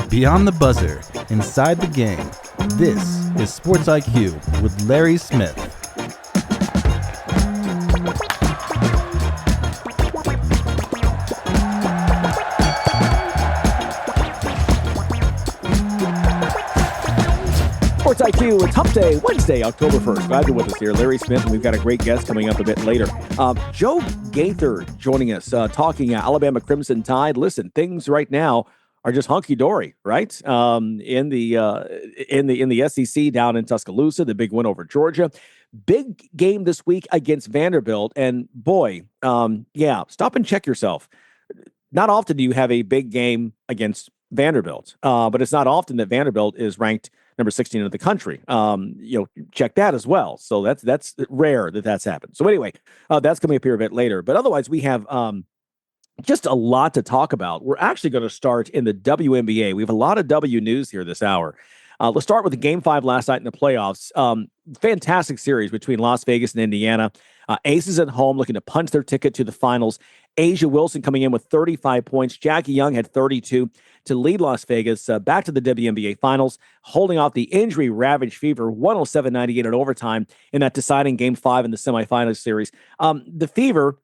Beyond the buzzer, inside the game, this is SportsIQ with Larry Smith. SportsIQ, it's Hump Day, Wednesday, October 1st. Glad you're with us here. Larry Smith, and we've got a great guest coming up a bit later. Joe Gaither joining us, talking Alabama Crimson Tide. Listen, things right now are just hunky-dory, right? In the SEC down in Tuscaloosa, the big win over Georgia. Big game this week against Vanderbilt, and boy, stop and check yourself. Not often do you have a big game against Vanderbilt, but it's not often that Vanderbilt is ranked number 16 in the country. Check that as well. So that's rare that's happened. So anyway, that's coming up here a bit later. But otherwise, we have just a lot to talk about. We're actually going to start in the WNBA. We have a lot of W news here this hour. Let's start with the Game 5 last night in the playoffs. Fantastic series between Las Vegas and Indiana. Aces at home looking to punch their ticket to the finals. Asia Wilson coming in with 35 points. Jackie Young had 32 to lead Las Vegas back to the WNBA finals, holding off the injury-ravaged Fever 107-98 in overtime in that deciding Game 5 in the semifinals series. The Fever,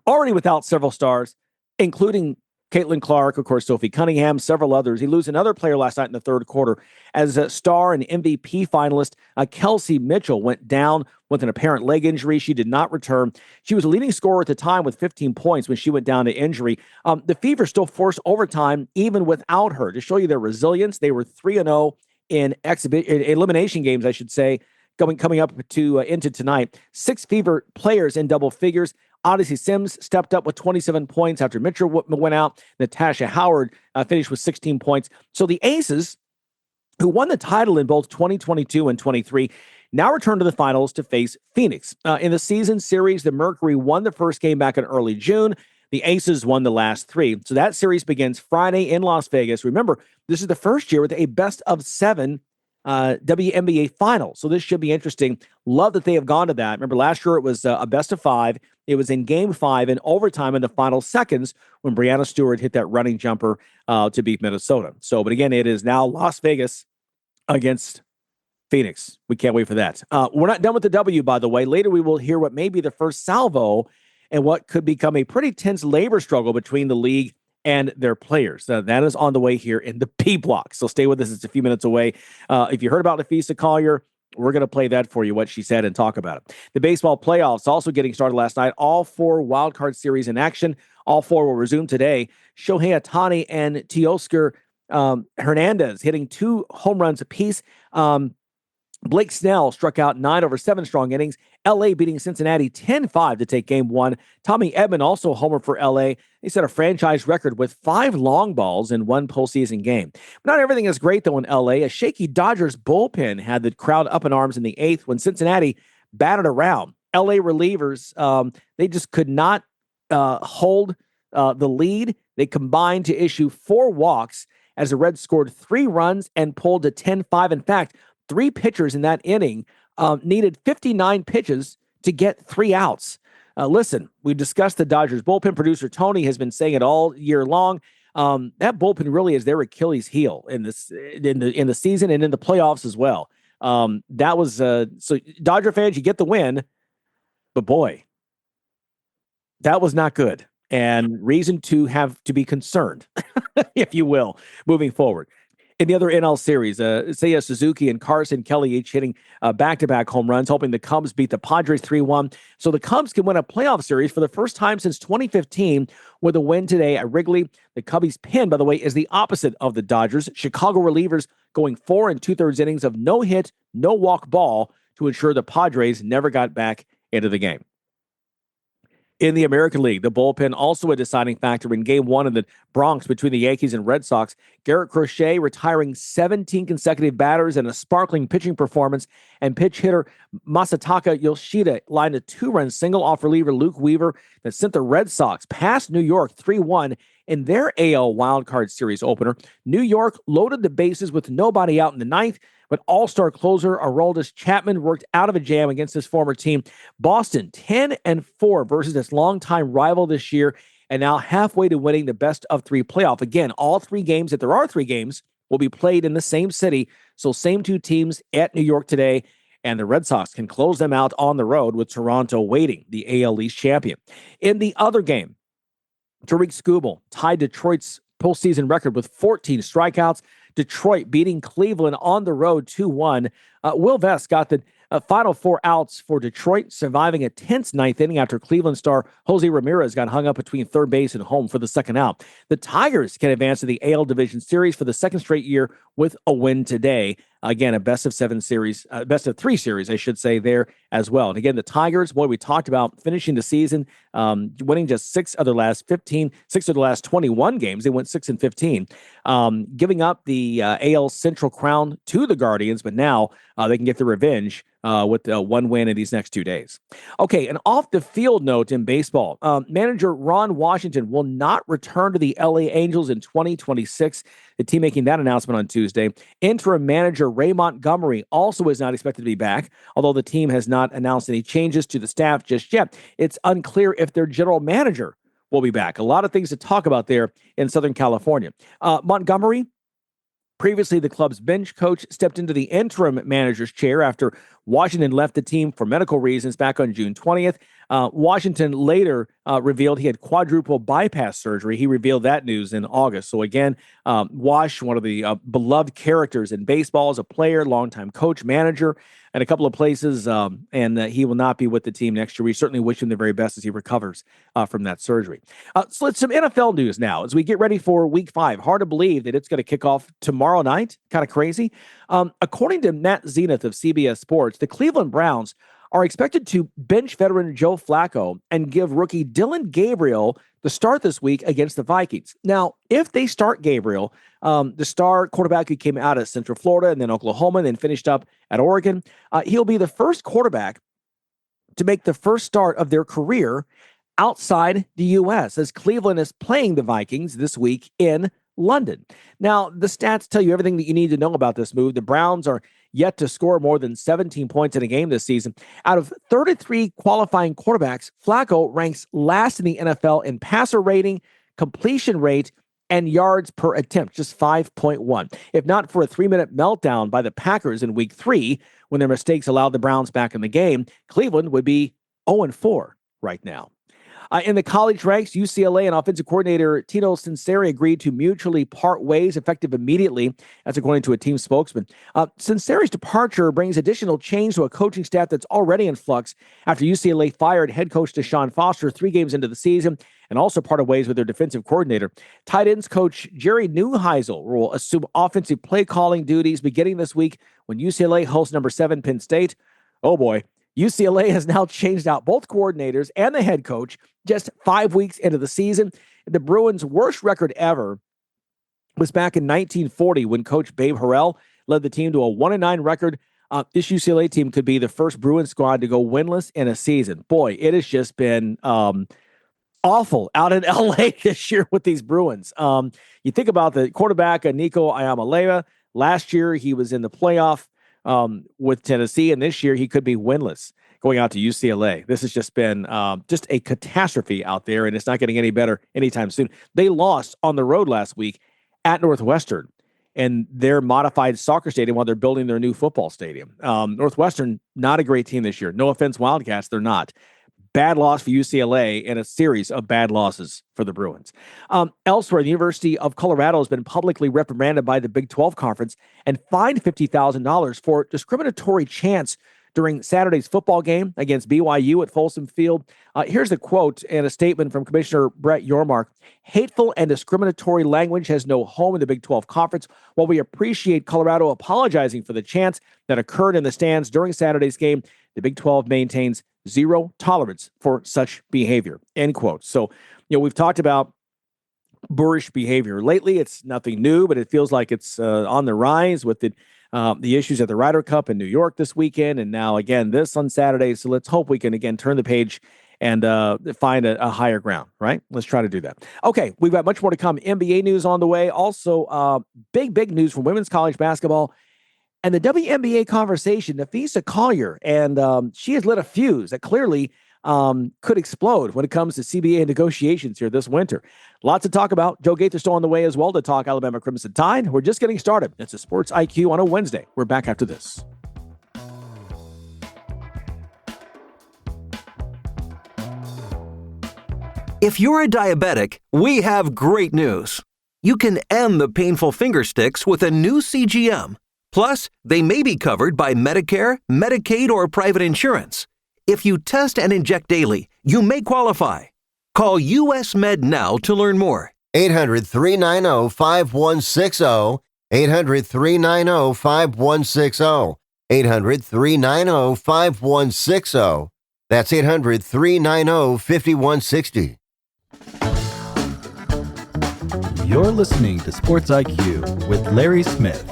already without several stars, including Caitlin Clark, of course, Sophie Cunningham, several others. He loses another player last night in the third quarter as a star and MVP finalist, Kelsey Mitchell, went down with an apparent leg injury. She did not return. She was a leading scorer at the time with 15 points when she went down to injury. The Fever still forced overtime even without her. To show you their resilience, they were 3-0 in elimination games, I should say, coming up to into tonight. 6 Fever players in double figures. Odyssey Sims stepped up with 27 points after Mitchell went out. Natasha Howard finished with 16 points. So the Aces, who won the title in both 2022 and 23, now return to the finals to face Phoenix. In the season series, the Mercury won the first game back in early June. The Aces won the last 3. So that series begins Friday in Las Vegas. Remember, this is the first year with a best-of-7 WNBA final. So this should be interesting. Love that they have gone to that. Remember, last year it was a best-of-5. It was in Game 5 in overtime in the final seconds when Breanna Stewart hit that running jumper to beat Minnesota. So, but again, it is now Las Vegas against Phoenix. We can't wait for that. We're not done with the W, by the way. Later, we will hear what may be the first salvo and what could become a pretty tense labor struggle between the league and their players. That is on the way here in the P block. So stay with us. It's a few minutes away. If you heard about Nafisa Collier, we're going to play that for you, what she said, and talk about it. The baseball playoffs also getting started last night. All 4 wild card series in action. All 4 will resume today. Shohei Ohtani and Teoscar Hernandez hitting 2 home runs apiece. Blake Snell struck out 9 over 7 strong innings. L.A. beating Cincinnati 10-5 to take Game 1. Tommy Edman also homered for L.A. He set a franchise record with 5 long balls in 1 postseason game. But not everything is great, though, in L.A. A shaky Dodgers bullpen had the crowd up in arms in the 8th when Cincinnati batted around. L.A. relievers, they just could not hold the lead. They combined to issue 4 walks as the Reds scored 3 runs and pulled to 10-5. In fact, 3 pitchers in that inning needed 59 pitches to get 3 outs. Listen, we discussed the Dodgers bullpen. Producer Tony has been saying it all year long. That bullpen really is their Achilles heel in the season and in the playoffs as well. That was so Dodger fans, you get the win, but boy, that was not good, and reason to have to be concerned, if you will, moving forward. In the other NL series, Seiya Suzuki and Carson Kelly each hitting back-to-back home runs, hoping the Cubs beat the Padres 3-1. So the Cubs can win a playoff series for the first time since 2015 with a win today at Wrigley. The Cubbies' pin, by the way, is the opposite of the Dodgers. Chicago relievers going 4 2/3 innings of no hit, no walk ball to ensure the Padres never got back into the game. In the American League, the bullpen also a deciding factor in Game 1 of the Bronx between the Yankees and Red Sox. Garrett Crochet retiring 17 consecutive batters in a sparkling pitching performance, and pitch hitter Masataka Yoshida lined a 2-run single off reliever Luke Weaver that sent the Red Sox past New York 3-1 in their AL wildcard series opener. New York loaded the bases with nobody out in the 9th, but all-star closer Aroldis Chapman worked out of a jam against his former team. Boston 10-4 versus its longtime rival this year, and now halfway to winning the best of three playoff. Again, all three games, if there are three games, will be played in the same city. So same two teams at New York today, and the Red Sox can close them out on the road with Toronto waiting, the AL East champion. In the other game, Tariq Skubal tied Detroit's postseason record with 14 strikeouts. Detroit beating Cleveland on the road 2-1. Will Vest got the final 4 outs for Detroit, surviving a tense ninth inning after Cleveland star Jose Ramirez got hung up between third base and home for the second out. The Tigers can advance to the AL Division Series for the second straight year with a win today. Again, a best of 7 series, best of 3 series, I should say, there as well. And again, the Tigers, boy, we talked about finishing the season, winning just 6 of the last 21 games. They went 6-15, giving up the AL Central crown to the Guardians, but now they can get the revenge with one win in these next 2 days. Okay, an off-the-field note in baseball. Manager Ron Washington will not return to the LA Angels in 2026. The team making that announcement on Tuesday. Interim manager Ray Montgomery also is not expected to be back, although the team has not announced any changes to the staff just yet. It's unclear if their general manager will be back. A lot of things to talk about there in Southern California. Montgomery, previously the club's bench coach, stepped into the interim manager's chair after Washington left the team for medical reasons back on June 20th. Washington later revealed he had quadruple bypass surgery. He revealed that news in August. So again, Wash, one of the beloved characters in baseball as a player, longtime coach, manager, and a couple of places, and he will not be with the team next year. We certainly wish him the very best as he recovers from that surgery. So let's some NFL news now as we get ready for Week 5. Hard to believe that it's going to kick off tomorrow night. Kind of crazy. According to Matt Zenith of CBS Sports, the Cleveland Browns are expected to bench veteran Joe Flacco and give rookie Dylan Gabriel the start this week against the Vikings. Now, if they start Gabriel, the star quarterback who came out of Central Florida and then Oklahoma and then finished up at Oregon, he'll be the first quarterback to make the first start of their career outside the U.S. as Cleveland is playing the Vikings this week in London. Now, the stats tell you everything that you need to know about this move. The Browns are yet to score more than 17 points in a game this season. Out of 33 qualifying quarterbacks, Flacco ranks last in the NFL in passer rating, completion rate, and yards per attempt, just 5.1. If not for a 3-minute meltdown by the Packers in Week 3, when their mistakes allowed the Browns back in the game, Cleveland would be 0-4 right now. In the college ranks, UCLA and offensive coordinator Tino Sinceri agreed to mutually part ways effective immediately. That's according to a team spokesman. Sinceri's departure brings additional change to a coaching staff that's already in flux after UCLA fired head coach Deshaun Foster 3 games into the season and also parted ways with their defensive coordinator. Tight ends coach Jerry Neuheisel will assume offensive play calling duties beginning this week when UCLA hosts number 7 Penn State. Oh boy. UCLA has now changed out both coordinators and the head coach just 5 weeks into the season. The Bruins' worst record ever was back in 1940 when coach Babe Harrell led the team to a 1-9 record. This UCLA team could be the first Bruins squad to go winless in a season. Boy, it has just been awful out in LA this year with these Bruins. You think about the quarterback, Nico Iamaleava. Last year, he was in the playoff with Tennessee, and this year he could be winless going out to UCLA. This has just been just a catastrophe out there, and it's not getting any better anytime soon. They lost on the road last week at Northwestern in their modified soccer stadium while they're building their new football stadium. Northwestern, not a great team this year. No offense, Wildcats, they're not. Bad loss for UCLA and a series of bad losses for the Bruins. Elsewhere, the University of Colorado has been publicly reprimanded by the Big 12 Conference and fined $50,000 for discriminatory chants during Saturday's football game against BYU at Folsom Field. Here's a quote and a statement from Commissioner Brett Yormark. Hateful and discriminatory language has no home in the Big 12 Conference. While we appreciate Colorado apologizing for the chants that occurred in the stands during Saturday's game, the Big 12 maintains zero tolerance for such behavior, end quote. So, we've talked about boorish behavior lately. It's nothing new, but it feels like it's on the rise with the issues at the Ryder Cup in New York this weekend. And now again, this on Saturday. So let's hope we can again, turn the page and find a higher ground, right? Let's try to do that. Okay. We've got much more to come. NBA news on the way. Also big news from women's college basketball. And the WNBA conversation, Nafisa Collier, and she has lit a fuse that clearly could explode when it comes to CBA negotiations here this winter. Lots to talk about. Joe Gaither still on the way as well to talk Alabama Crimson Tide. We're just getting started. It's a Sports IQ on a Wednesday. We're back after this. If you're a diabetic, we have great news. You can end the painful finger sticks with a new CGM. Plus, they may be covered by Medicare, Medicaid, or private insurance. If you test and inject daily, you may qualify. Call US Med now to learn more. 800-390-5160. 800-390-5160. 800-390-5160. That's 800-390-5160. You're listening to Sports IQ with Larry Smith.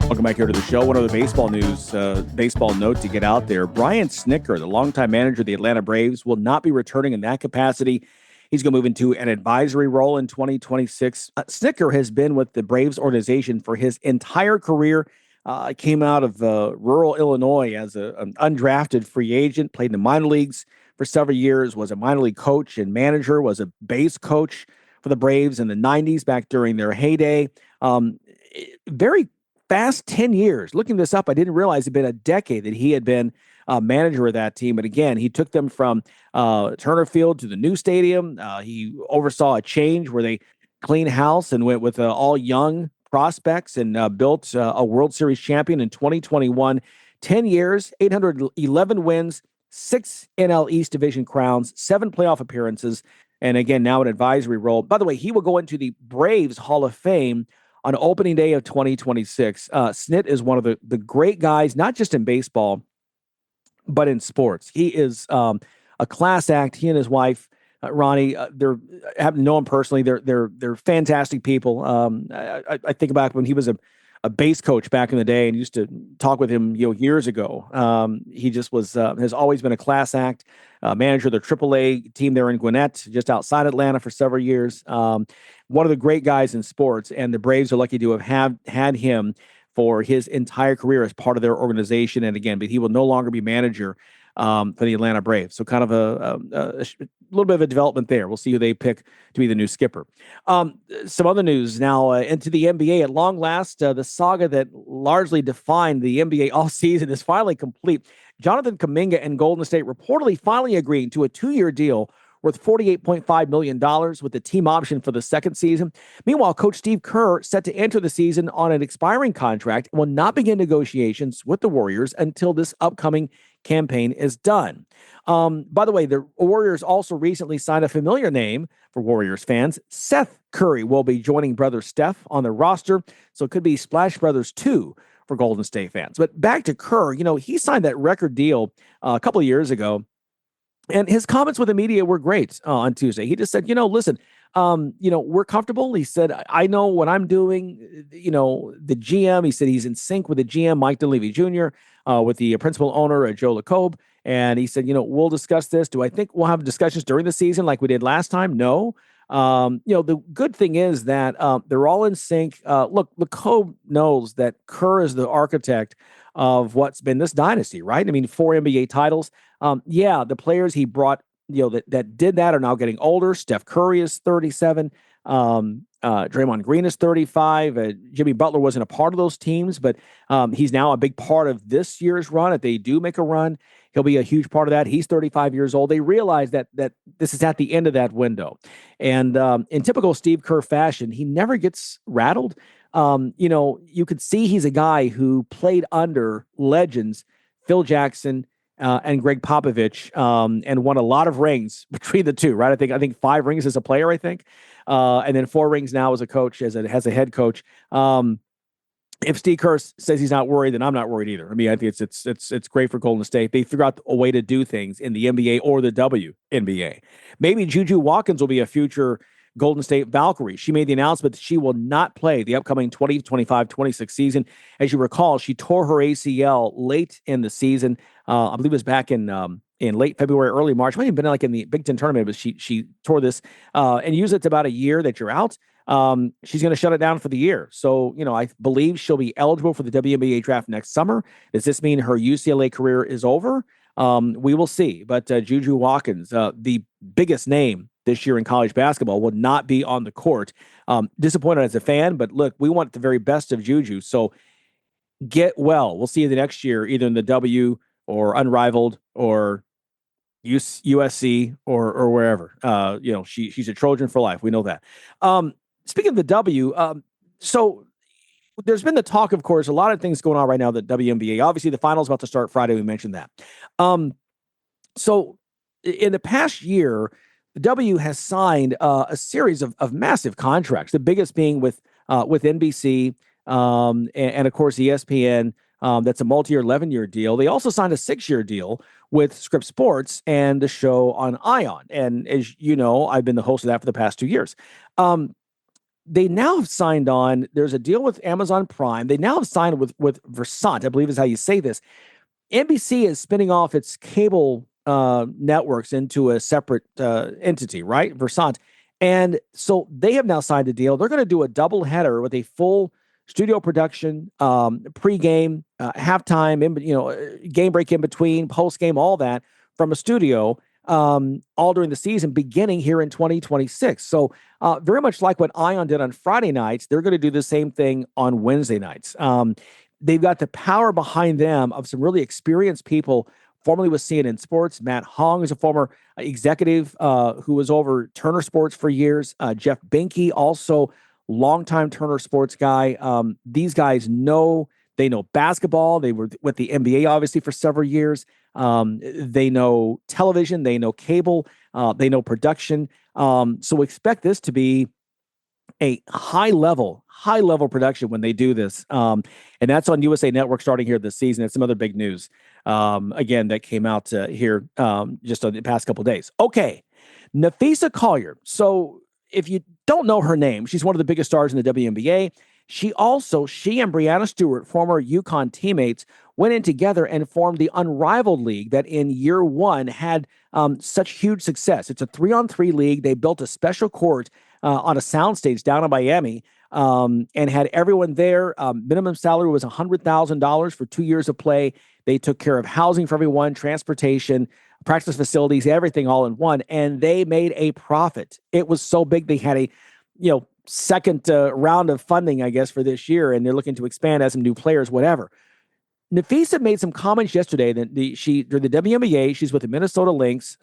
Welcome back here to the show. One other baseball news, baseball note to get out there. Brian Snitker, the longtime manager of the Atlanta Braves, will not be returning in that capacity. He's going to move into an advisory role in 2026. Snitker has been with the Braves organization for his entire career. Came out of rural Illinois as an undrafted free agent, played in the minor leagues for several years, was a minor league coach and manager, was a base coach for the Braves in the 90s back during their heyday. Very fast 10 years. Looking this up, I didn't realize it'd been a decade that he had been manager of that team. But again, he took them from Turner Field to the new stadium. He oversaw a change where they cleaned house and went with all young prospects and built a World Series champion in 2021. 10 years, 811 wins, 6 NL East Division crowns, 7 playoff appearances, and again, now an advisory role. By the way, he will go into the Braves Hall of Fame on opening day of 2026. Snit is one of the great guys, not just in baseball, but in sports. He is a class act. He and his wife, Ronnie, I happen to know him personally. They're fantastic people. I think about when he was a base coach back in the day and used to talk with him, years ago. He just has always been a class act, manager of the AAA team there in Gwinnett, just outside Atlanta for several years. One of the great guys in sports, and the Braves are lucky to have had him for his entire career as part of their organization. And again, but he will no longer be manager for the Atlanta Braves. So kind of a little bit of a development there. We'll see who they pick to be the new skipper. Some other news now into the NBA. At long last, the saga that largely defined the NBA all season is finally complete. Jonathan Kuminga and Golden State reportedly finally agreeing to a 2-year deal worth $48.5 million with the team option for the second season. Meanwhile, Coach Steve Kerr set to enter the season on an expiring contract and will not begin negotiations with the Warriors until this upcoming campaign is done. By the way, the Warriors also recently signed a familiar name for Warriors fans. Seth Curry will be joining brother Steph on the roster, so it could be Splash Brothers 2 for Golden State fans. But back to Kerr, he signed that record deal a couple of years ago. And his comments with the media were great on Tuesday. He just said, listen, we're comfortable. He said, I know what I'm doing. The GM, he said he's in sync with the GM, Mike Dunleavy Jr., with the principal owner, Joe Flacco. And he said, we'll discuss this. Do I think we'll have discussions during the season like we did last time? No. The good thing is that they're all in sync. Look, Flacco knows that Kerr is the architect of what's been this dynasty, right? I mean, 4 NBA titles. The players he brought, that did that are now getting older. Steph Curry is 37. Draymond Green is 35. Jimmy Butler wasn't a part of those teams, but he's now a big part of this year's run. If they do make a run, he'll be a huge part of that. He's 35 years old. They realize that this is at the end of that window. And in typical Steve Kerr fashion, he never gets rattled. You could see he's a guy who played under legends, Phil Jackson, and Greg Popovich, and won a lot of rings between the two, right? I think 5 rings as a player, and then 4 rings now as a coach, as a head coach. If Steve Kerr says he's not worried, then I'm not worried either. I mean, I think it's great for Golden State. They figure out a way to do things in the NBA or the WNBA. Maybe Juju Watkins will be a future Golden State Valkyrie. She made the announcement that she will not play the upcoming 2025-26 season. As you recall, she tore her ACL late in the season. I believe it was back in in late February, early March. Might have been like in the Big Ten tournament, but she tore this and used it to about a year that you're out. She's going to shut it down for the year. So, I believe she'll be eligible for the WNBA draft next summer. Does this mean her UCLA career is over? We will see. But Juju Watkins, the biggest name this year in college basketball, will not be on the court. Disappointed as a fan, but look, we want the very best of Juju. So get well. We'll see you the next year, either in the W or Unrivaled or USC or wherever. She's a Trojan for life. We know that. Speaking of the W, so there's been the talk, of course, a lot of things going on right now, the WNBA. Obviously, the finals about to start Friday. We mentioned that. So in the past year, the W has signed a series of massive contracts, the biggest being with NBC and, of course, ESPN. That's a multi-year, 11-year deal. They also signed a 6-year deal with Scripps Sports and the show on Ion. And as you know, I've been the host of that for the past 2 years. They now have signed on. There's a deal with Amazon Prime. They now have signed with Versant, I believe is how you say this. NBC is spinning off its cable networks into a separate entity, right? Versant. And so they have now signed a deal. They're going to do a doubleheader with a full studio production, pregame, halftime, game break in between, postgame, all that from a studio, all during the season, beginning here in 2026. So very much like what Ion did on Friday nights, they're going to do the same thing on Wednesday nights. They've got the power behind them of some really experienced people, formerly with CNN Sports. Matt Hong is a former executive who was over Turner Sports for years. Jeff Benke, also longtime Turner Sports guy. These guys they know basketball. They were with the NBA, obviously, for several years. They know television. They know cable. They know production. So expect this to be a high level production when they do this. And that's on USA Network starting here this season. And some other big news, again, that came out here just on the past couple of days. Okay. Nafisa Collier. So if you don't know her name, she's one of the biggest stars in the WNBA. She and Brianna Stewart, former UConn teammates, went in together and formed the Unrivaled League that in year one had such huge success. It's a 3-on-3 league. They built a special court on a soundstage down in Miami and had everyone there. Minimum salary was $100,000 for 2 years of play. They took care of housing for everyone, transportation, practice facilities, everything all in one, and they made a profit. It was so big they had a second round of funding, I guess, for this year, and they're looking to expand as some new players, whatever. Nafisa made some comments yesterday that during the WNBA, she's with the Minnesota Lynx.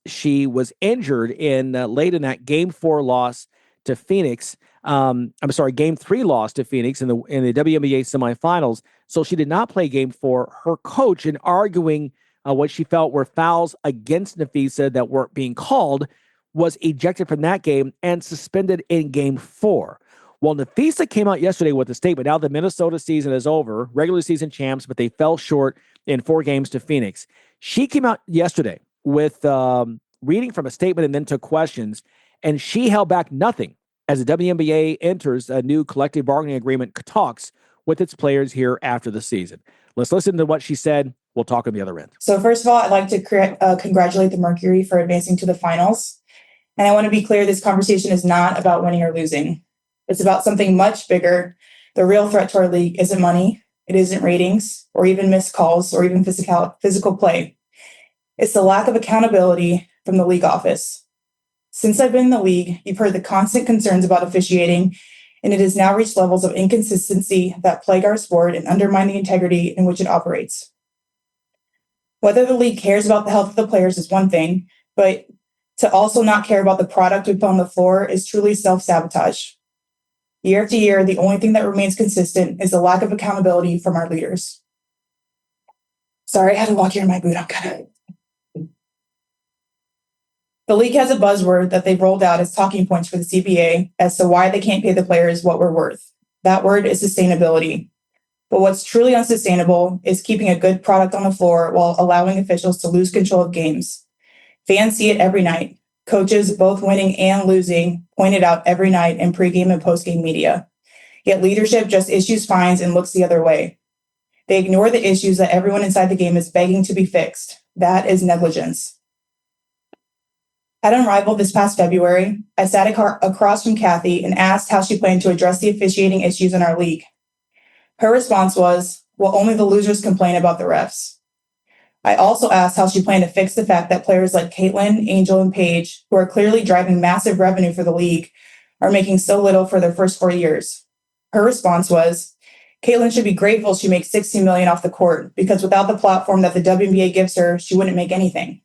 She was injured late in that Game 4 loss to Phoenix. Game 3 loss to Phoenix in the WNBA semifinals. So she did not play Game 4. Her coach, in arguing what she felt were fouls against Nafisa that weren't being called, was ejected from that game and suspended in Game 4. Well, Nafisa came out yesterday with a statement. Now the Minnesota season is over, regular season champs, but they fell short in 4 games to Phoenix. She came out yesterday with reading from a statement and then took questions, and she held back nothing as the WNBA enters a new collective bargaining agreement talks with its players here after the season. Let's listen to what she said. We'll talk on the other end. So first of all, I'd like to congratulate the Mercury for advancing to the finals. And I want to be clear, this conversation is not about winning or losing. It's about something much bigger. The real threat to our league isn't money. It isn't ratings or even missed calls or even physical play. It's the lack of accountability from the league office. Since I've been in the league, you've heard the constant concerns about officiating, and it has now reached levels of inconsistency that plague our sport and undermine the integrity in which it operates. Whether the league cares about the health of the players is one thing, but to also not care about the product we put on the floor is truly self-sabotage. Year after year, the only thing that remains consistent is the lack of accountability from our leaders. Sorry, I had to walk here in my boot. I'm kind of... The league has a buzzword that they've rolled out as talking points for the CBA as to why they can't pay the players what we're worth. That word is sustainability. But what's truly unsustainable is keeping a good product on the floor while allowing officials to lose control of games. Fans see it every night. Coaches, both winning and losing, point it out every night in pregame and postgame media. Yet leadership just issues fines and looks the other way. They ignore the issues that everyone inside the game is begging to be fixed. That is negligence. At Unrivaled this past February, I sat across from Kathy and asked how she planned to address the officiating issues in our league. Her response was, well, only the losers complain about the refs. I also asked how she planned to fix the fact that players like Caitlin, Angel, and Paige, who are clearly driving massive revenue for the league, are making so little for their first 4 years. Her response was, Caitlin should be grateful she makes $60 million off the court, because without the platform that the WNBA gives her, she wouldn't make anything.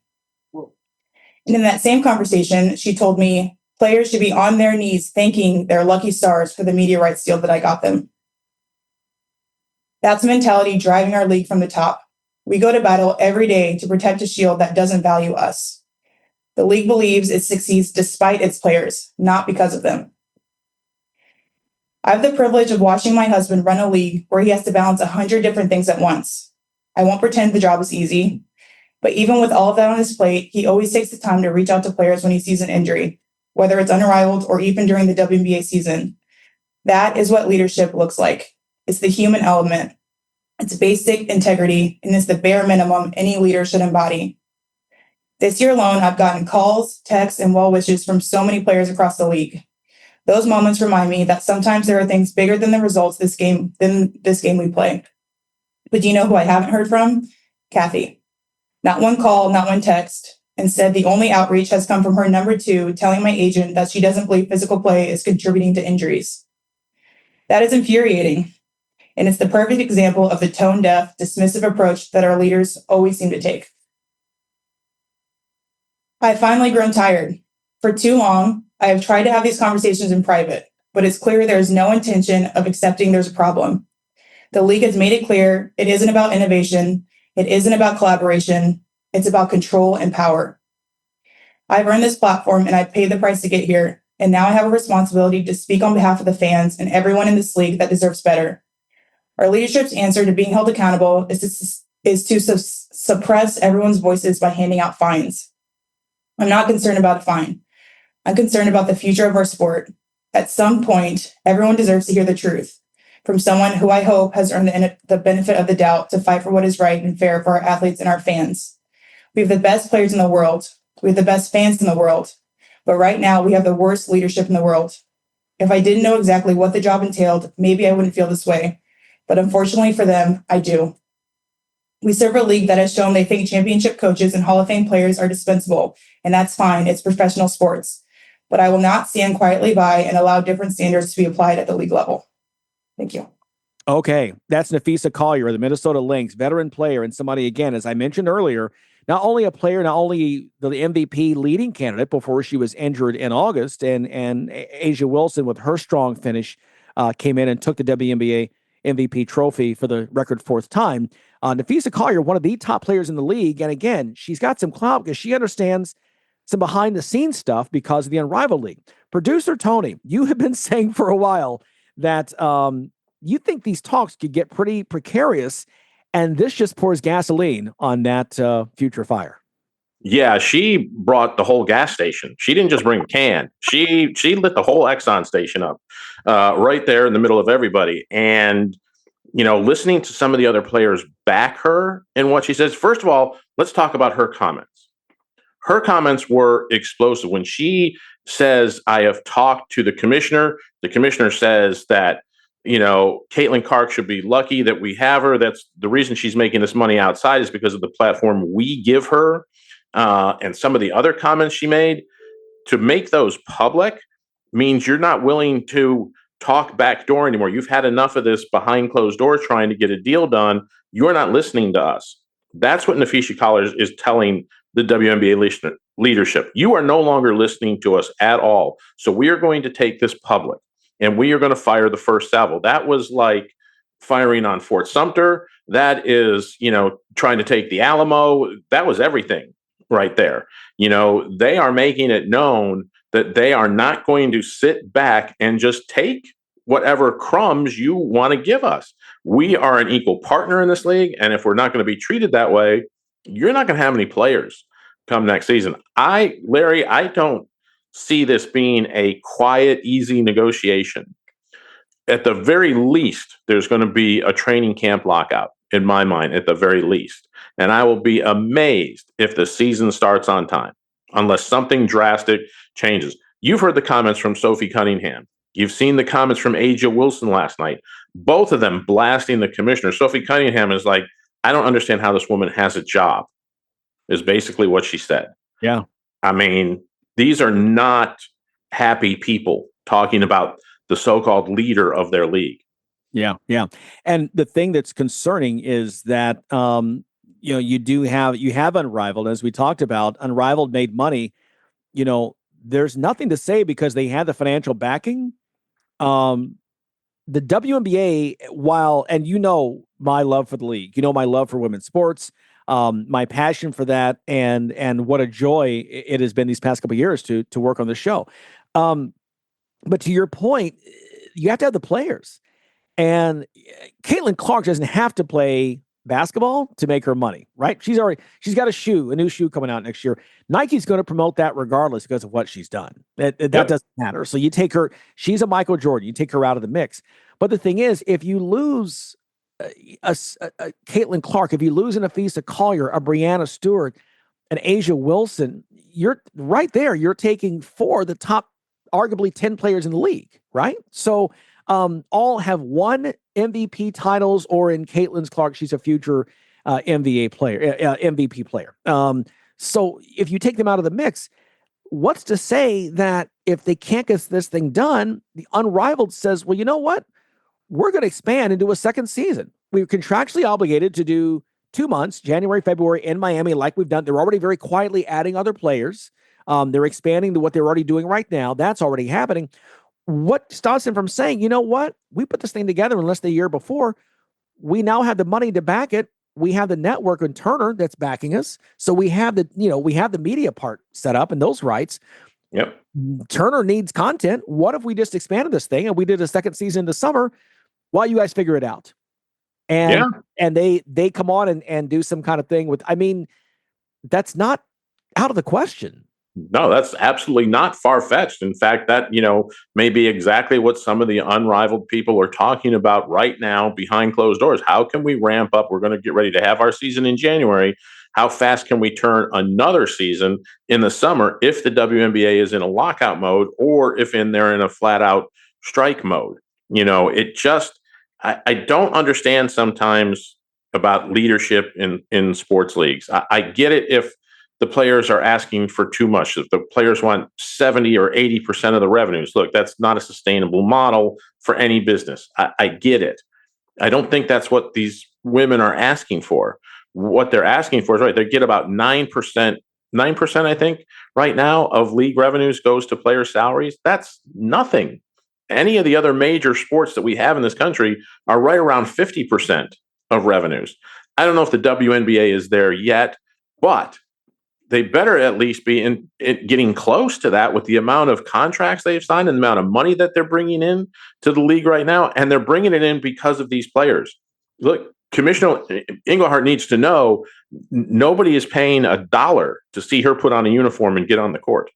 And in that same conversation, she told me players should be on their knees thanking their lucky stars for the media rights deal that I got them. That's the mentality driving our league from the top. We go to battle every day to protect a shield that doesn't value us. The league believes it succeeds despite its players, not because of them. I have the privilege of watching my husband run a league where he has to balance 100 different things at once. I won't pretend the job is easy, but even with all of that on his plate, he always takes the time to reach out to players when he sees an injury, whether it's unrivaled or even during the WNBA season. That is what leadership looks like. It's the human element. It's basic integrity, and it's the bare minimum any leader should embody. This year alone, I've gotten calls, texts, and well wishes from so many players across the league. Those moments remind me that sometimes there are things bigger than the results than this game we play. But do you know who I haven't heard from? Kathy. Not one call, not one text. Instead, the only outreach has come from her number 2 telling my agent that she doesn't believe physical play is contributing to injuries. That is infuriating. And it's the perfect example of the tone-deaf, dismissive approach that our leaders always seem to take. I've finally grown tired. For too long, I have tried to have these conversations in private, but it's clear there is no intention of accepting there's a problem. The league has made it clear it isn't about innovation, it isn't about collaboration, it's about control and power. I've earned this platform and I've paid the price to get here, and now I have a responsibility to speak on behalf of the fans and everyone in this league that deserves better. Our leadership's answer to being held accountable is to suppress everyone's voices by handing out fines. I'm not concerned about a fine. I'm concerned about the future of our sport. At some point, everyone deserves to hear the truth from someone who I hope has earned the benefit of the doubt to fight for what is right and fair for our athletes and our fans. We have the best players in the world. We have the best fans in the world. But right now, we have the worst leadership in the world. If I didn't know exactly what the job entailed, maybe I wouldn't feel this way. But unfortunately for them, I do. We serve a league that has shown they think championship coaches and Hall of Fame players are dispensable, and that's fine. It's professional sports. But I will not stand quietly by and allow different standards to be applied at the league level. Thank you. Okay, that's Nafisa Collier of the Minnesota Lynx, veteran player, and somebody, again, as I mentioned earlier, not only a player, not only the MVP leading candidate before she was injured in August, and Asia Wilson with her strong finish came in and took the WNBA MVP trophy for the record 4th time. Nafisa Collier, one of the top players in the league, and again, she's got some clout because she understands some behind-the-scenes stuff because of the Unrivaled League. Producer Tony, you have been saying for a while that you think these talks could get pretty precarious, and this just pours gasoline on that future fire. Yeah, she brought the whole gas station. She didn't just bring a can. She lit the whole Exxon station up right there in the middle of everybody. And, you know, listening to some of the other players back her in what she says, first of all, let's talk about her comments. Her comments were explosive. When she says, I have talked to the commissioner says that, you know, Caitlin Clark should be lucky that we have her. That's the reason she's making this money outside is because of the platform we give her. And some of the other comments she made, to make those public means you're not willing to talk backdoor anymore. You've had enough of this behind closed doors trying to get a deal done. You're not listening to us. That's what Nafisa Collier is telling the WNBA leadership. You are no longer listening to us at all. So we are going to take this public and we are going to fire the first salvo. That was like firing on Fort Sumter. That is, you know, trying to take the Alamo. That was everything right there. You know, they are making it known that they are not going to sit back and just take whatever crumbs you want to give us. We are an equal partner in this league. And if we're not going to be treated that way, you're not going to have any players come next season. Larry, I don't see this being a quiet, easy negotiation. At the very least, there's going to be a training camp lockout. in my mind, at the very least. And I will be amazed if the season starts on time, unless something drastic changes. You've heard the comments from Sophie Cunningham. You've seen the comments from Aja Wilson last night, both of them blasting the commissioner. Sophie Cunningham is like, I don't understand how this woman has a job, is basically what she said. Yeah. I mean, these are not happy people talking about the so-called leader of their league. Yeah. Yeah. And the thing that's concerning is that, you have Unrivaled, as we talked about. Unrivaled made money. There's nothing to say because they had the financial backing. The WNBA, and my love for the league, my love for women's sports, my passion for that, and what a joy it has been these past couple of years to work on the show. But to your point, you have to have the players, and Caitlin Clark doesn't have to play basketball to make her money, right? She's got a new shoe coming out next year. Nike's going to promote that regardless because of what she's done. That doesn't matter. So you take her, she's a Michael Jordan, you take her out of the mix. But the thing is, if you lose a Caitlin Clark, if you lose a Nafisa Collier, a Brianna Stewart, an Aja Wilson, you're right there. You're taking 4 of the top, arguably 10 players in the league, right? So all have won MVP titles, or in Caitlin Clark, she's a future MVP player. So if you take them out of the mix, what's to say that if they can't get this thing done, the Unrivaled says, well, you know what? We're going to expand into a second season. We're contractually obligated to do 2 months, January, February in Miami, like we've done. They're already very quietly adding other players. They're expanding to what they're already doing right now. That's already happening. What stops them from saying, you know what? We put this thing together in less than a year before. We now have the money to back it. We have the network and Turner that's backing us. So we have the media part set up and those rights. Yep. Turner needs content. What if we just expanded this thing and we did a second season this summer while you guys figure it out? And they come on and do some kind of thing with, that's not out of the question. No, that's absolutely not far-fetched. In fact, that, may be exactly what some of the Unrivaled people are talking about right now behind closed doors. How can we ramp up? We're going to get ready to have our season in January. How fast can we turn another season in the summer if the WNBA is in a lockout mode, or if they're in a flat-out strike mode? I don't understand sometimes about leadership in sports leagues. I get it if the players are asking for too much. If the players want 70 or 80% of the revenues, look, that's not a sustainable model for any business. I get it. I don't think that's what these women are asking for. What they're asking for is right. They get about 9%, I think, right now of league revenues goes to player salaries. That's nothing. Any of the other major sports that we have in this country are right around 50% of revenues. I don't know if the WNBA is there yet, but they better at least be in getting close to that with the amount of contracts they've signed and the amount of money that they're bringing in to the league right now. And they're bringing it in because of these players. Look, Commissioner Englehart needs to know nobody is paying $1 to see her put on a uniform and get on the court.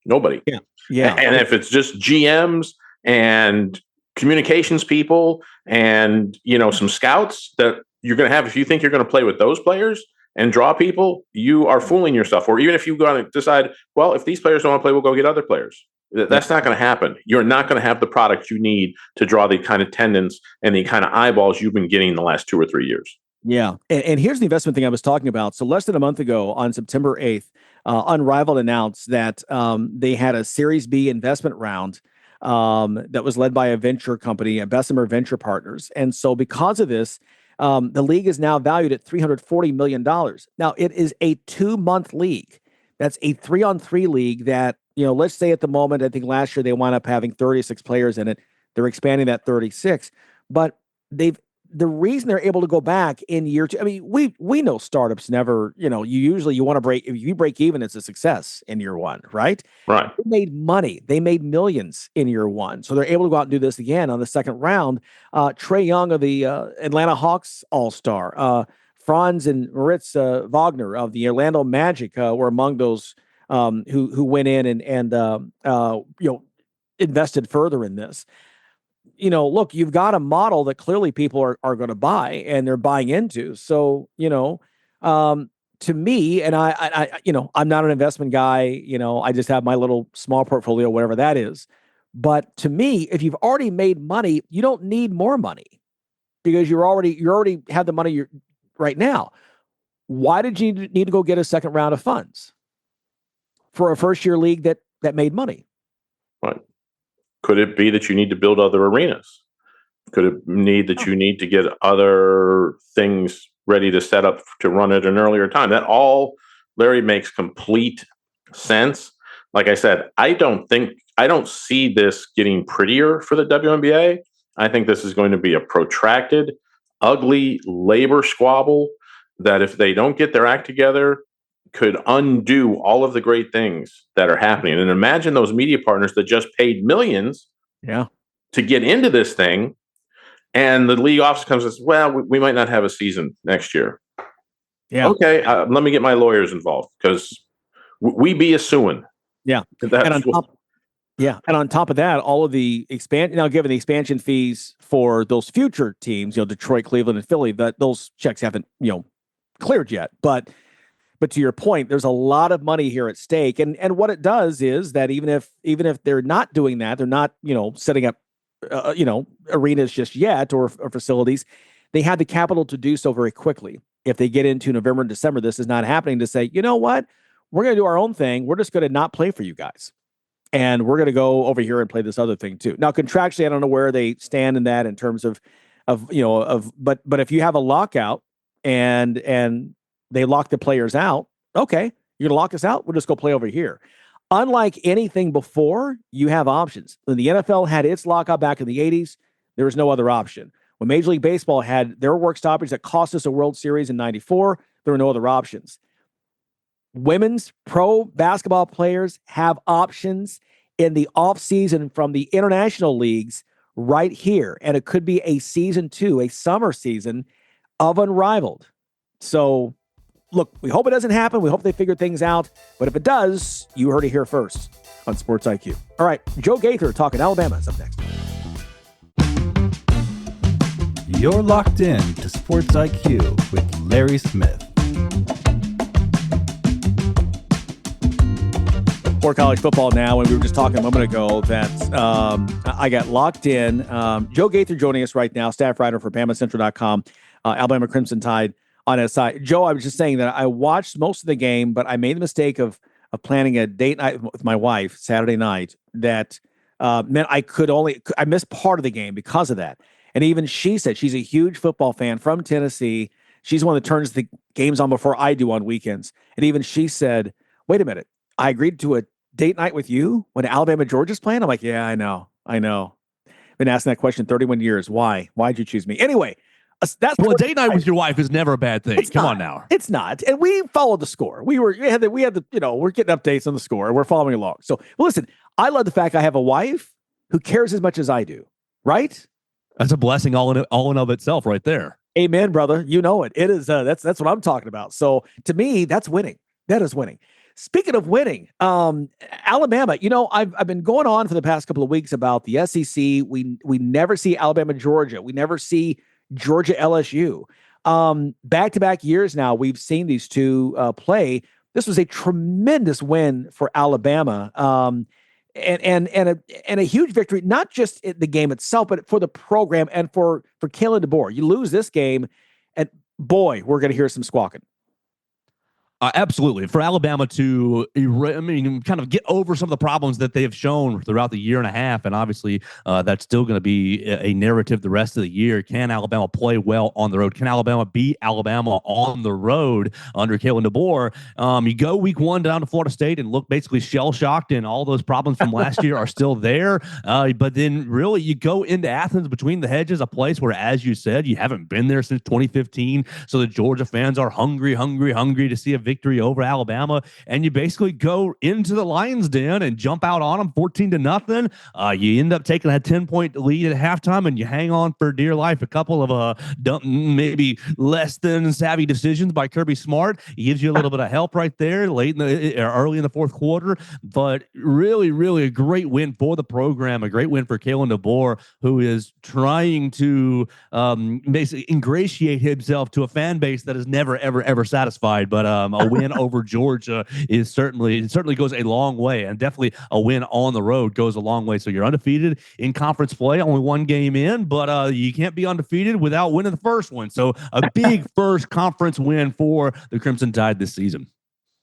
Nobody. Yeah. And if it's just GMs and communications people and, some scouts that you're going to have, if you think you're going to play with those players and draw people, you are fooling yourself. Or even if you go to decide, well, if these players don't want to play, we'll go get other players. That's not going to happen. You're not going to have the product you need to draw the kind of attendance and the kind of eyeballs you've been getting in the last 2 or 3 years. Yeah. And here's the investment thing I was talking about. So less than a month ago on September 8th, Unrivaled announced that they had a Series B investment round that was led by a venture company, Bessemer Venture Partners. And so because of this, the league is now valued at $340 million. Now, it is a 2-month league. That's a 3-on-3 league that, let's say at the moment, I think last year they wound up having 36 players in it. They're expanding that 36. But the reason they're able to go back in year 2, we know startups never, you want to break, if you break even, it's a success in year 1, right? Right. They made money. They made millions in year 1. So they're able to go out and do this again on the second round. Trae Young of the Atlanta Hawks All-Star, Franz and Moritz Wagner of the Orlando Magic were among those who went in and invested further in this. look, you've got a model that clearly people are going to buy and they're buying into. So, to me, and I'm not an investment guy, I just have my little small portfolio, whatever that is. But to me, if you've already made money, you don't need more money because you already have the money right now. Why did you need to go get a second round of funds for a first year league that made money? Right. Could it be that you need to build other arenas? Could it need that you need to get other things ready to set up to run at an earlier time? That all, Larry, makes complete sense. Like I said, I don't see this getting prettier for the WNBA. I think this is going to be a protracted, ugly labor squabble that if they don't get their act together could undo all of the great things that are happening. And imagine those media partners that just paid millions to get into this thing. And the league office comes and says, well, we might not have a season next year. Yeah. Okay. Let me get my lawyers involved because we be a suing. Yeah. And on top of that, all of the given the expansion fees for those future teams, Detroit, Cleveland, and Philly, that those checks haven't, cleared yet. But to your point, there's a lot of money here at stake. And what it does is that even if they're not doing that, they're not, setting up, arenas just yet or facilities, they have the capital to do so very quickly. If they get into November and December, this is not happening to say, you know what, we're going to do our own thing. We're just going to not play for you guys. And we're going to go over here and play this other thing too. Now, contractually, I don't know where they stand in that in terms of but if you have a lockout and they lock the players out, okay, you're going to lock us out. We'll just go play over here. Unlike anything before, you have options. When the NFL had its lockout back in the 80s, there was no other option. When Major League Baseball had their work stoppage that cost us a World Series in 94, there were no other options. Women's pro basketball players have options in the offseason from the international leagues right here. And it could be a season 2, a summer season of unrivaled. So, look, we hope it doesn't happen. We hope they figure things out. But if it does, you heard it here first on SportsIQ. All right, Joe Gaither talking Alabama is up next. You're locked in to SportsIQ with Larry Smith. For college football now, and we were just talking a moment ago that I got locked in. Joe Gaither joining us right now, staff writer for BamaCentral.com, Alabama Crimson Tide on his side. Joe, I was just saying that I watched most of the game, but I made the mistake of planning a date night with my wife Saturday night that meant I missed part of the game because of that. And even she said she's a huge football fan from Tennessee. She's one that turns the games on before I do on weekends. And even she said, wait a minute, I agreed to a date night with you when Alabama Georgia's playing? I'm like, yeah, I know. Been asking that question 31 years. Why? Why'd you choose me? Anyway, that's a date night with your wife is never a bad thing. Come on now. It's we And we followed the score. We're getting updates on the score and we're following along. So listen, I love the fact I have a wife who cares as much as I do. Right? That's a blessing all in of itself right there. Amen, brother. You know it. It is that's what I'm talking about. So to me, that's winning. That is winning. Speaking of winning, Alabama, I've been going on for the past couple of weeks about the SEC. We never see Alabama, Georgia. We never see Georgia, LSU. Back-to-back years now, we've seen these two play. This was a tremendous win for Alabama, and a huge victory, not just in the game itself, but for the program and for Kalen DeBoer. You lose this game, and boy, we're going to hear some squawking. Absolutely. For Alabama to, kind of get over some of the problems that they have shown throughout the year and a half, and obviously that's still going to be a narrative the rest of the year. Can Alabama play well on the road? Can Alabama beat Alabama on the road under Kalen DeBoer? You go week 1 down to Florida State and look basically shell-shocked, and all those problems from last year are still there. But then really you go into Athens between the hedges, a place where, as you said, you haven't been there since 2015. So the Georgia fans are hungry to see a victory over Alabama, and you basically go into the Lions' den and jump out on them 14-0. You end up taking that 10-point lead at halftime, and you hang on for dear life. A couple of maybe less than savvy decisions by Kirby Smart. He gives you a little bit of help right there early in the fourth quarter, but really, really a great win for the program, a great win for Kalen DeBoer, who is trying to basically ingratiate himself to a fan base that is never, ever, ever satisfied. But a win over Georgia certainly goes a long way, and definitely a win on the road goes a long way. So you're undefeated in conference play, only one game in, but you can't be undefeated without winning the first one. So a big first conference win for the Crimson Tide this season.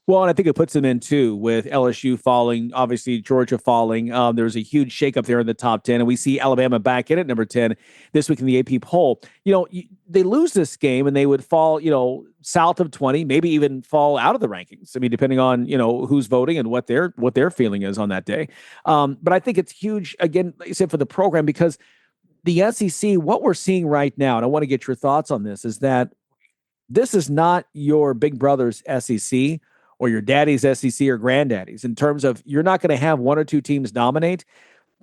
Well, and I think it puts them in, too, with LSU falling, obviously Georgia falling. There's a huge shakeup there in the top 10, and we see Alabama back in at number 10 this week in the AP poll. They lose this game, and they would fall, south of 20, maybe even fall out of the rankings. I mean, depending on, who's voting and what their feeling is on that day. But I think it's huge, again, like I said, for the program, because the SEC, what we're seeing right now, and I want to get your thoughts on this, is that this is not your big brother's SEC or your daddy's SEC or granddaddy's, in terms of you're not going to have one or two teams dominate.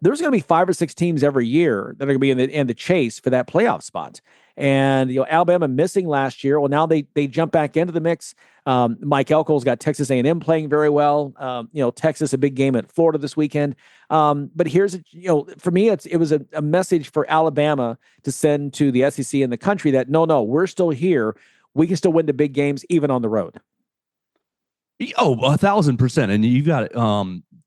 There's going to be 5 or 6 teams every year that are going to be in the chase for that playoff spot. And Alabama missing last year. Well, now they jump back into the mix. Mike Elko's got Texas A&M playing very well. Texas, a big game at Florida this weekend. But here's for me, it was a message for Alabama to send to the SEC and the country that no, we're still here. We can still win the big games even on the road. Oh, 1,000%. And you got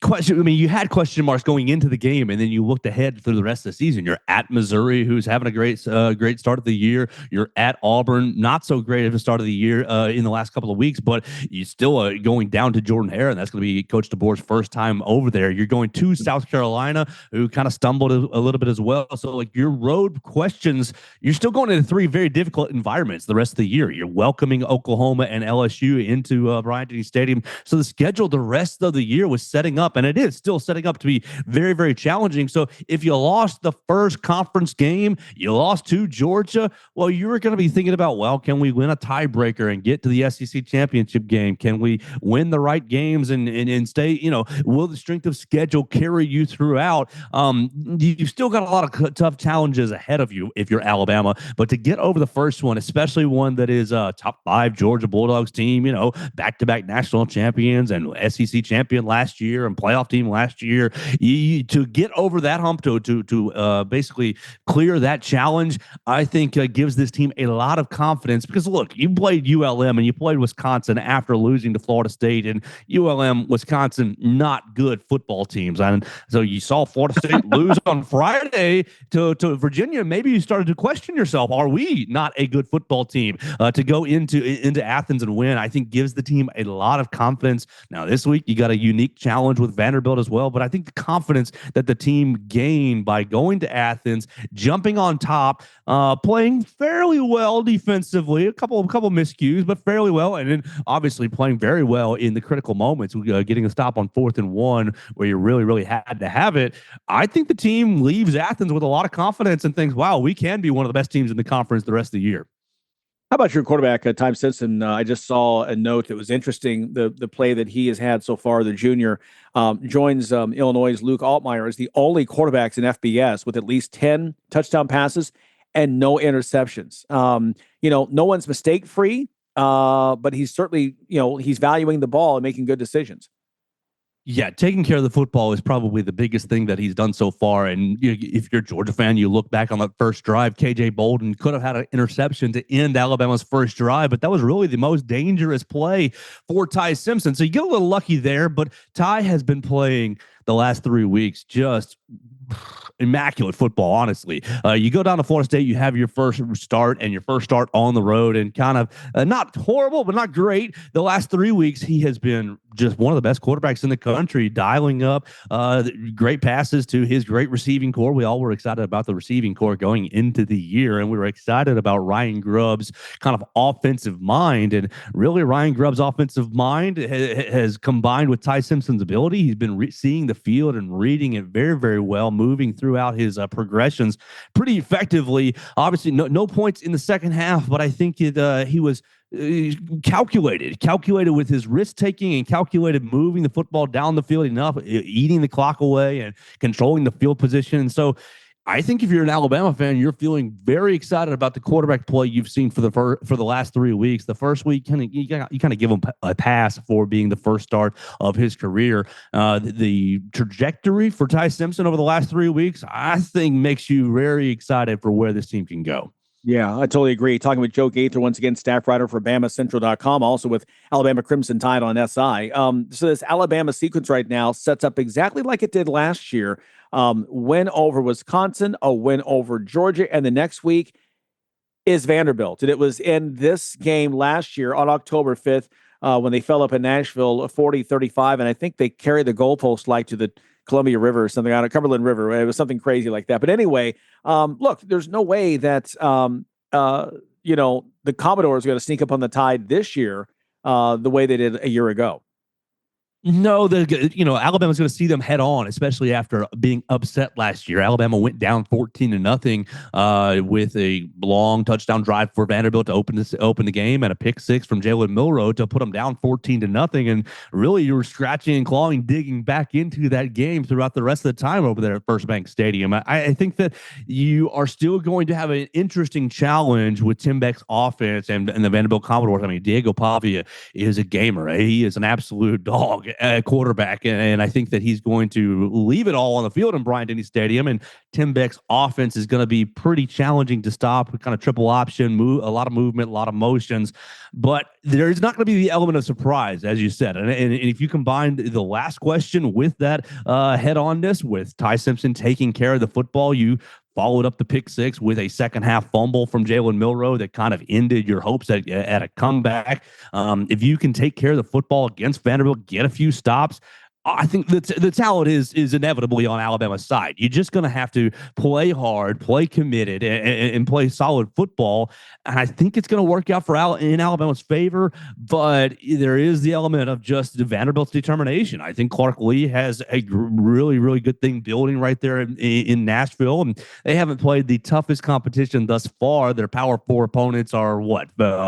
question. I mean, you had question marks going into the game, and then you looked ahead through the rest of the season. You're at Missouri, who's having a great start of the year. You're at Auburn, not so great of a start of the year in the last couple of weeks, but you still going down to Jordan-Hare, and that's going to be Coach DeBoer's first time over there. You're going to South Carolina, who kind of stumbled a little bit as well. So, like, your road questions, you're still going into 3 very difficult environments the rest of the year. You're welcoming Oklahoma and LSU into Bryant-Denny Stadium. So the schedule the rest of the year was setting up, and it is still setting up to be very, very challenging. So if you lost the first conference game, you lost to Georgia, well, you were going to be thinking about, well, can we win a tiebreaker and get to the SEC championship game? Can we win the right games and stay, will the strength of schedule carry you throughout? You've still got a lot of tough challenges ahead of you if you're Alabama, but to get over the first one, especially one that is a top 5 Georgia Bulldogs team, back-to-back national champions and SEC champion last year and playoff team last year, to get over that hump, to basically clear that challenge, I think gives this team a lot of confidence. Because look, you played ULM and you played Wisconsin after losing to Florida State, and ULM, Wisconsin, not good football teams. And so you saw Florida State lose on Friday to Virginia. Maybe you started to question yourself, are we not a good football team? To go into Athens and win, I think gives the team a lot of confidence. Now this week you got a unique challenge with Vanderbilt as well, but I think the confidence that the team gained by going to Athens, jumping on top, playing fairly well defensively, a couple miscues, but fairly well, and then obviously playing very well in the critical moments, getting a stop on 4th and 1 where you really, really had to have it. I think the team leaves Athens with a lot of confidence and thinks, wow, we can be one of the best teams in the conference the rest of the year. How about your quarterback, Ty Simpson? I just saw a note that was interesting. The play that he has had so far, the junior, joins Illinois' Luke Altmaier as the only quarterbacks in FBS with at least 10 touchdown passes and no interceptions. No one's mistake-free, but he's certainly, he's valuing the ball and making good decisions. Yeah, taking care of the football is probably the biggest thing that he's done so far. And if you're a Georgia fan, you look back on that first drive, KJ Bolden could have had an interception to end Alabama's first drive, but that was really the most dangerous play for Ty Simpson. So you get a little lucky there, but Ty has been playing the last 3 weeks just immaculate football, honestly. You go down to Florida State, you have your first start on the road, and kind of not horrible, but not great. The last 3 weeks, he has been just one of the best quarterbacks in the country, dialing up great passes to his great receiving core. We all were excited about the receiving core going into the year, and we were excited about Ryan Grubb's kind of offensive mind. And really, Ryan Grubb's offensive mind has combined with Ty Simpson's ability. He's been seeing the field and reading it very, very well, moving throughout his progressions pretty effectively. Obviously, no points in the second half, but I think he was calculated with his risk taking and calculated moving the football down the field enough, eating the clock away and controlling the field position. So I think if you're an Alabama fan, you're feeling very excited about the quarterback play you've seen for the last 3 weeks. The first week, you kind of give him a pass for being the first start of his career. The trajectory for Ty Simpson over the last 3 weeks, I think, makes you very excited for where this team can go. Yeah, I totally agree. Talking with Joe Gaither, once again, staff writer for BamaCentral.com, also with Alabama Crimson Tide on SI. So this Alabama sequence right now sets up exactly like it did last year. Win over Wisconsin, a win over Georgia, and the next week is Vanderbilt. And it was in this game last year on October 5th when they fell up in Nashville 40-35, and I think they carried the goalpost like to the Columbia River or something, on a Cumberland River. It was something crazy like that. But anyway, look, there's no way that, the Commodores are going to sneak up on the Tide this year the way they did a year ago. No, Alabama's going to see them head on, especially after being upset last year. Alabama went down 14-0 with a long touchdown drive for Vanderbilt to open the game, and a pick six from Jalen Milroe to put them down 14-0. And really, you were scratching and clawing, digging back into that game throughout the rest of the time over there at First Bank Stadium. I think that you are still going to have an interesting challenge with Tim Beck's offense and the Vanderbilt Commodores. I mean, Diego Pavia is a gamer. He is an absolute dog quarterback, and I think that he's going to leave it all on the field in Bryant-Denny Stadium, and Tim Beck's offense is going to be pretty challenging to stop with kind of triple option, a lot of movement, a lot of motions, but there's not going to be the element of surprise, as you said. And if you combine the last question with that head-onness, with Ty Simpson taking care of the football, you followed up the pick six with a second half fumble from Jalen Milroe that kind of ended your hopes at a comeback. If you can take care of the football against Vanderbilt, get a few stops, I think the talent is inevitably on Alabama's side. You're just going to have to play hard, play committed, and play solid football. And I think it's going to work out in Alabama's favor. But there is the element of just Vanderbilt's determination. I think Clark Lee has a really, really good thing building right there in Nashville. And they haven't played the toughest competition thus far. Their Power 4 opponents are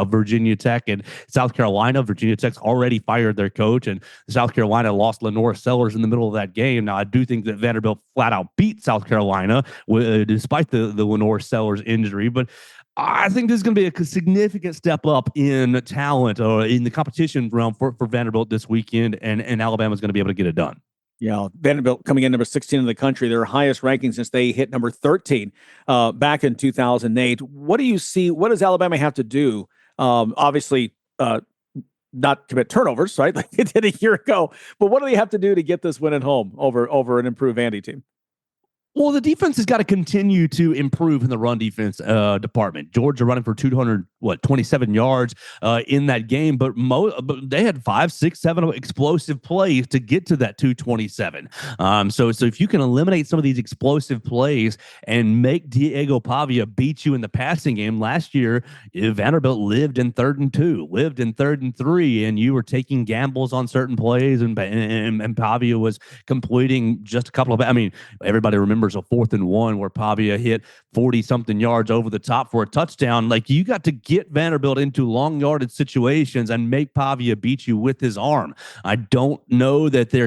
Virginia Tech and South Carolina. Virginia Tech's already fired their coach, and South Carolina lost Lenore Sellers in the middle of that game. Now, I do think that Vanderbilt flat out beat South Carolina despite the Lenore Sellers injury, but I think this is going to be a significant step up in talent or in the competition realm for Vanderbilt this weekend, and Alabama's going to be able to get it done. Yeah, Vanderbilt coming in number 16 in the country, their highest ranking since they hit number 13 back in 2008. What do you see? What does Alabama have to do? Obviously, not commit turnovers, right? Like it did a year ago. But what do they have to do to get this win at home over an improved Vandy team? Well, the defense has got to continue to improve in the run defense department. Georgia running for 227 yards in that game, but they had 5, 6, 7 explosive plays to get to that 227. So if you can eliminate some of these explosive plays and make Diego Pavia beat you in the passing game, last year Vanderbilt lived in 3rd and 2, lived in 3rd and 3, and you were taking gambles on certain plays, and Pavia was completing just a couple of. I mean, everybody remembers a 4th and 1 where Pavia hit 40-something yards over the top for a touchdown. Like, you got to get Vanderbilt into long yardage situations and make Pavia beat you with his arm. I don't know that they're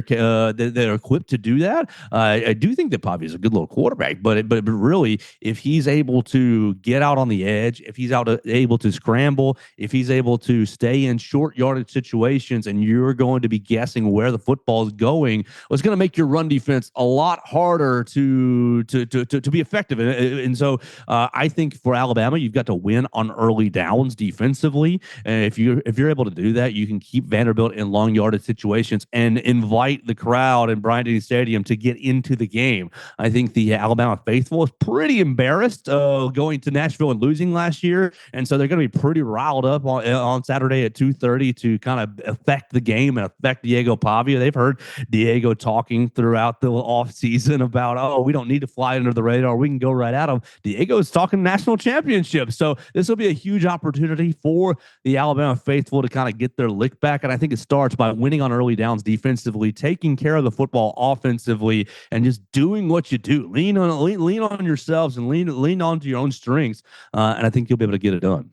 equipped to do that. I do think that Pavia is a good little quarterback, but really, if he's able to get out on the edge, if he's able to scramble, if he's able to stay in short yardage situations, and you're going to be guessing where the football is going, well, it's going to make your run defense a lot harder to be effective. And so I think for Alabama, you've got to win on early downs defensively. And if you're able to do that, you can keep Vanderbilt in long yardage situations and invite the crowd in Bryant-Denny Stadium to get into the game. I think the Alabama faithful is pretty embarrassed going to Nashville and losing last year. And so they're going to be pretty riled up on Saturday at 2:30 to kind of affect the game and affect Diego Pavia. They've heard Diego talking throughout the offseason about, we don't need to fly under the radar. We can go right at them. Diego's talking national championship. So this will be a huge opportunity for the Alabama faithful to kind of get their lick back. And I think it starts by winning on early downs defensively, taking care of the football offensively, and just doing what you do. Lean on yourselves and lean onto your own strengths. And I think you'll be able to get it done.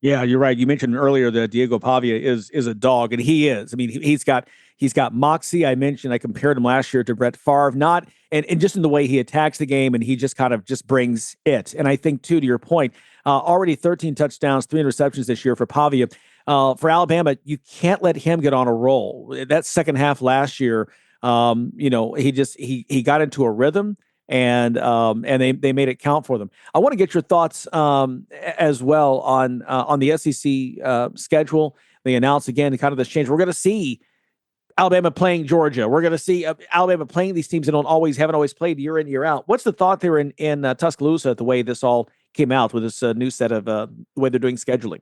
Yeah, you're right. You mentioned earlier that Diego Pavia is a dog, and he is. I mean, he's got moxie. I compared him last year to Brett Favre, not and just in the way he attacks the game, and he just kind of just brings it. And I think too, to your point, already 13 touchdowns, 3 interceptions this year for Pavia. For Alabama, you can't let him get on a roll. That second half last year, he got into a rhythm, and they made it count for them. I want to get your thoughts as well on the SEC schedule. They announced again kind of this change. We're going to see Alabama playing Georgia. We're going to see Alabama playing these teams that haven't always played year in, year out. What's the thought there in Tuscaloosa, the way this all came out with this new set of the way they're doing scheduling?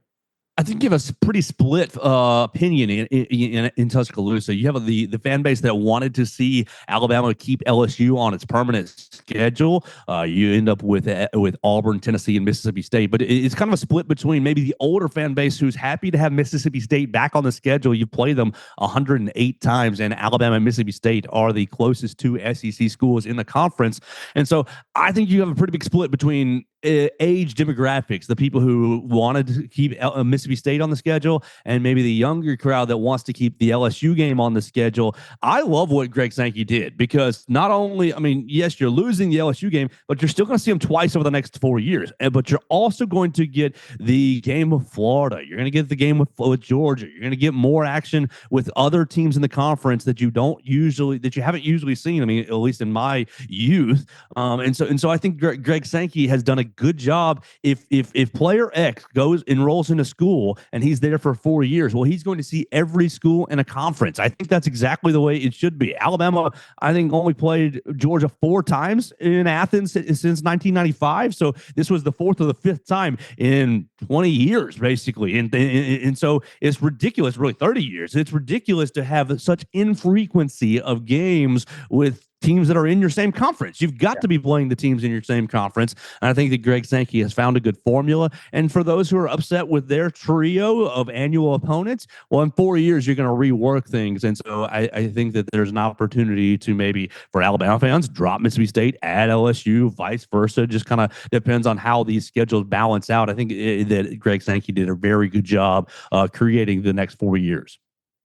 I think you have a pretty split opinion in Tuscaloosa. You have the fan base that wanted to see Alabama keep LSU on its permanent schedule. You end up with Auburn, Tennessee, and Mississippi State. But it's kind of a split between maybe the older fan base who's happy to have Mississippi State back on the schedule. You play them 108 times, and Alabama and Mississippi State are the closest two SEC schools in the conference. And so I think you have a pretty big split between age demographics, the people who wanted to keep Mississippi State on the schedule, and maybe the younger crowd that wants to keep the LSU game on the schedule. I love what Greg Sankey did, because not only, yes, you're losing the LSU game, but you're still going to see them twice over the next 4 years. But you're also going to get the game with Florida. You're going to get the game with Georgia. You're going to get more action with other teams in the conference that you haven't usually seen. At least in my youth. And so I think Greg Sankey has done a good job. If player X enrolls in a school and he's there for 4 years, well, he's going to see every school in a conference. I think that's exactly the way it should be. Alabama, I think, only played Georgia 4 times in Athens since 1995. So this was the 4th or the 5th time in 20 years, basically. And so it's ridiculous, really 30 years. It's ridiculous to have such infrequency of games with teams that are in your same conference. You've got to be playing the teams in your same conference. And I think that Greg Sankey has found a good formula. And for those who are upset with their trio of annual opponents, well, in 4 years, you're going to rework things. And so I think that there's an opportunity to maybe, for Alabama fans, drop Mississippi State, add LSU, vice versa. Just kind of depends on how these schedules balance out. I think that Greg Sankey did a very good job creating the next 4 years.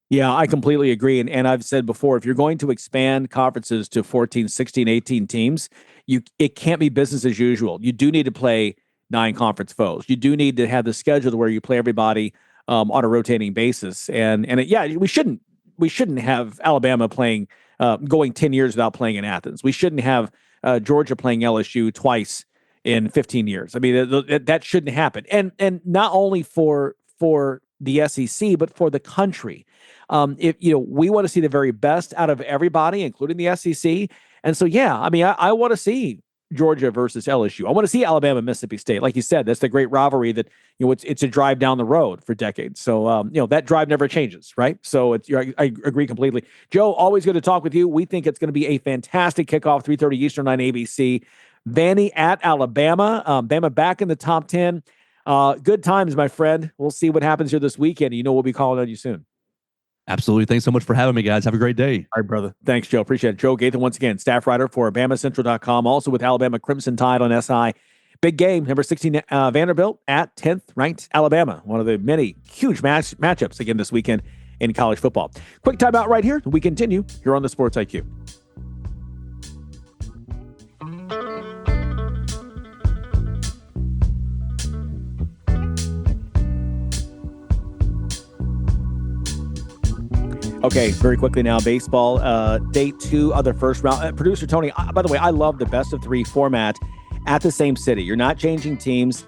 Yeah, I completely agree. And I've said before, if you're going to expand conferences to 14, 16, 18 teams, it can't be business as usual. You do need to play 9 conference foes. You do need to have the schedule where you play everybody on a rotating basis. We shouldn't have Alabama playing, going 10 years without playing in Athens. We shouldn't have Georgia playing LSU twice in 15 years. That shouldn't happen. And not only for the SEC, but for the country. We want to see the very best out of everybody, including the SEC. And so, I want to see Georgia versus LSU. I want to see Alabama, Mississippi State. Like you said, that's the great rivalry that, it's a drive down the road for decades. So, that drive never changes, right? So I agree completely. Joe, always good to talk with you. We think it's going to be a fantastic kickoff, 3:30 Eastern on ABC. Vandy at Alabama. Bama back in the top 10. Good times, my friend. We'll see what happens here this weekend. We'll be calling on you soon. Absolutely. Thanks so much for having me, guys. Have a great day. All right, brother. Thanks, Joe. Appreciate it. Joe Gaither, once again, staff writer for BamaCentral.com, also with Alabama Crimson Tide on SI. Big game, number 16, Vanderbilt at 10th ranked Alabama. One of the many huge matchups again this weekend in college football. Quick timeout right here. We continue here on the Sports IQ. Okay, very quickly now, baseball, day 2 of the first round. Producer Tony, by the way, I love the best of 3 format at the same city. You're not changing teams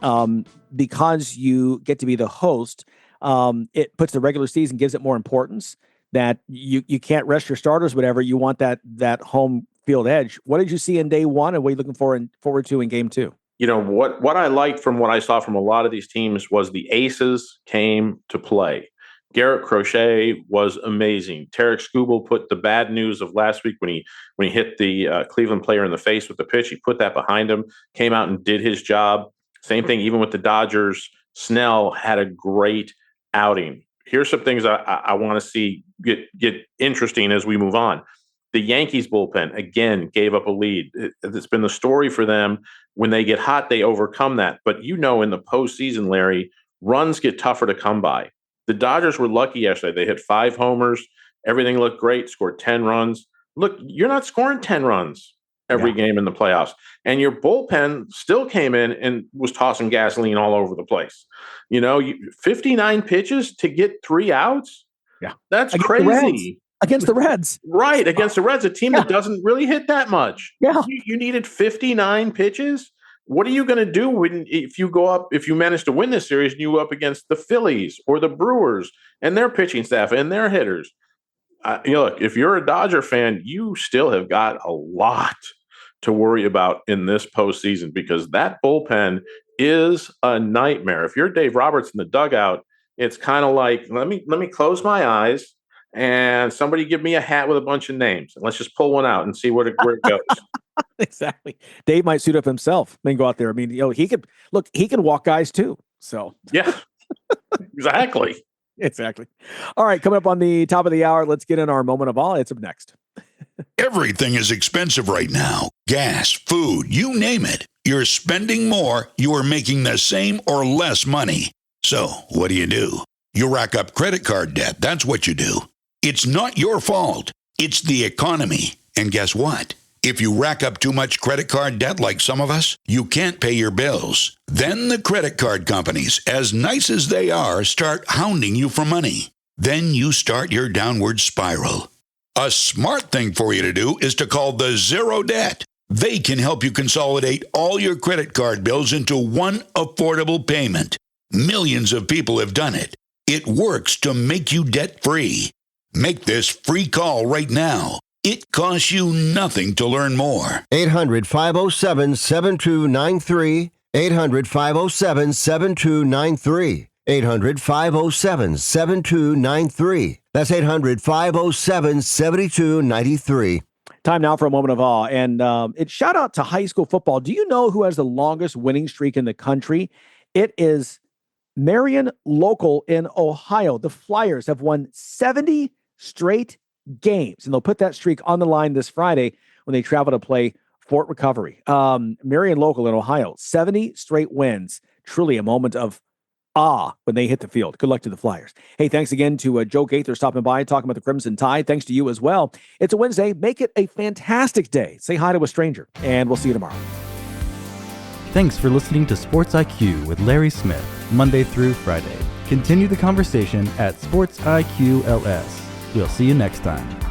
because you get to be the host. It puts the regular season, gives it more importance that you can't rest your starters, whatever. You want that home field edge. What did you see in day 1, and what are you looking forward to in game 2? What I liked from what I saw from a lot of these teams was the aces came to play. Garrett Crochet was amazing. Tariq Skubal put the bad news of last week when he hit the Cleveland player in the face with the pitch. He put that behind him, came out and did his job. Same thing even with the Dodgers. Snell had a great outing. Here's some things I want to see get interesting as we move on. The Yankees bullpen, again, gave up a lead. It's been the story for them. When they get hot, they overcome that. But in the postseason, Larry, runs get tougher to come by. The Dodgers were lucky yesterday. They hit 5 homers. Everything looked great, scored 10 runs. Look, you're not scoring 10 runs every game in the playoffs. And your bullpen still came in and was tossing gasoline all over the place. 59 pitches to get 3 outs? Yeah. That's against crazy. Against the Reds. Right, against the Reds, a team that doesn't really hit that much. Yeah. You needed 59 pitches? What are you going to do if you manage to win this series and you go up against the Phillies or the Brewers and their pitching staff and their hitters? Look, if you're a Dodger fan, you still have got a lot to worry about in this postseason because that bullpen is a nightmare. If you're Dave Roberts in the dugout, it's kind of like, let me close my eyes and somebody give me a hat with a bunch of names and let's just pull one out and see where it goes. Exactly. Dave might suit up himself and go out there. I mean, he can walk guys too. So yeah, exactly. Exactly. All right. Coming up on the top of the hour, let's get in our moment of awe. It's up next. Everything is expensive right now. Gas, food, you name it. You're spending more, you are making the same or less money. So what do? You rack up credit card debt. That's what you do. It's not your fault. It's the economy. And guess what? If you rack up too much credit card debt like some of us, you can't pay your bills. Then the credit card companies, as nice as they are, start hounding you for money. Then you start your downward spiral. A smart thing for you to do is to call the Zero Debt. They can help you consolidate all your credit card bills into one affordable payment. Millions of people have done it. It works to make you debt-free. Make this free call right now. It costs you nothing to learn more. 800-507-7293. 800-507-7293. 800-507-7293. That's 800-507-7293. Time now for a moment of awe. And it's shout out to high school football. Do you know who has the longest winning streak in the country? It is Marion Local in Ohio. The Flyers have won 70 straight games, and they'll put that streak on the line this Friday when they travel to play Fort Recovery. Marion Local in Ohio, 70 straight wins. Truly a moment of awe when they hit the field. Good luck to the Flyers. Hey, thanks again to Joe Gaither stopping by, talking about the Crimson Tide. Thanks to you as well. It's a Wednesday. Make it a fantastic day. Say hi to a stranger, and we'll see you tomorrow. Thanks for listening to Sports IQ with Larry Smith, Monday through Friday. Continue the conversation at SportsIQ LS. We'll see you next time.